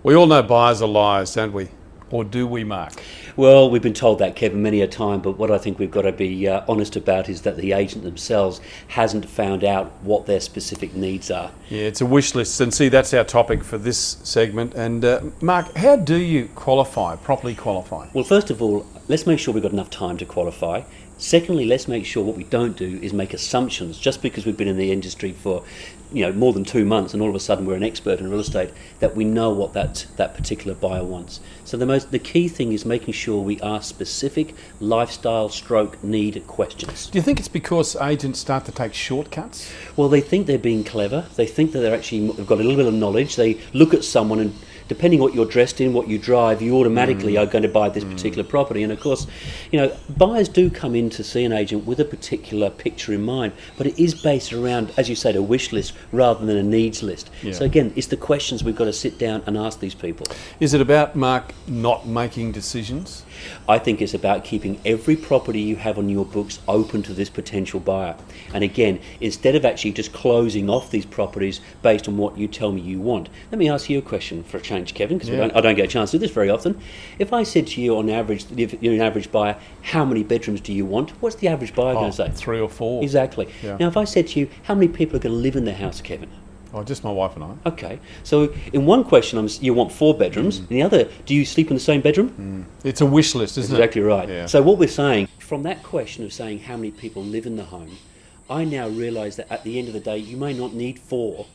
We all know buyers are liars, don't we? Or do we, Mark? Well, we've been told that, Kevin, many a time, but what I think we've got to be honest about is that the agent themselves hasn't found out what their specific needs are. Yeah, it's a wish list, and see, that's our topic for this segment. And Mark, how do you properly qualify? Well, first of all, let's make sure we've got enough time to qualify. Secondly, let's make sure what we don't do is make assumptions just because we've been in the industry for more than 2 months and all of a sudden we're an expert in real estate, that we know what that particular buyer wants. So the key thing is making sure we ask specific lifestyle need questions. Do you think it's because agents start to take shortcuts? Well, they think they're being clever. They think that they've got a little bit of knowledge. They look at someone and depending what you're dressed in, what you drive, you automatically are going to buy this particular property. And of course, buyers do come in to see an agent with a particular picture in mind, but it is based around, as you said, a wish list rather than a needs list. Yeah. So again, it's the questions we've got to sit down and ask these people. Is it about, Mark, not making decisions? I think it's about keeping every property you have on your books open to this potential buyer. And again, instead of actually just closing off these properties based on what you tell me you want, let me ask you a question for a change, Kevin, because I don't get a chance to do this very often. If I said to you on average, if you're an average buyer, how many bedrooms do you want? What's the average buyer going to say? 3 or 4. Exactly. Yeah. Now, if I said to you, how many people are going to live in the house, Kevin? Oh, just my wife and I. Okay, so in one question, you want 4 bedrooms. In the other, do you sleep in the same bedroom? It's a wish list, isn't it? Exactly right. Yeah. So what we're saying, from that question of saying how many people live in the home, I now realise that at the end of the day, you may not need 4,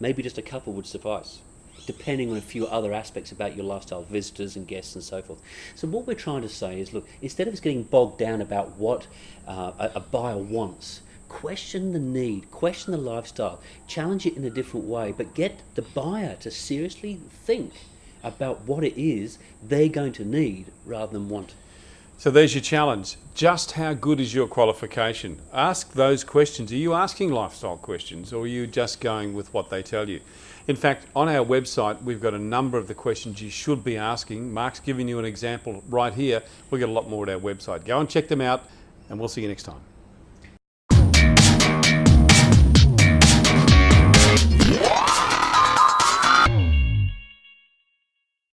maybe just a couple would suffice, depending on a few other aspects about your lifestyle, visitors and guests and so forth. So what we're trying to say is, look, instead of us getting bogged down about what a buyer wants, question the need, question the lifestyle, challenge it in a different way, but get the buyer to seriously think about what it is they're going to need rather than want. So there's your challenge. Just how good is your qualification? Ask those questions. Are you asking lifestyle questions, or are you just going with what they tell you? In fact, on our website, we've got a number of the questions you should be asking. Mark's giving you an example right here. We've got a lot more at our website. Go and check them out, and we'll see you next time.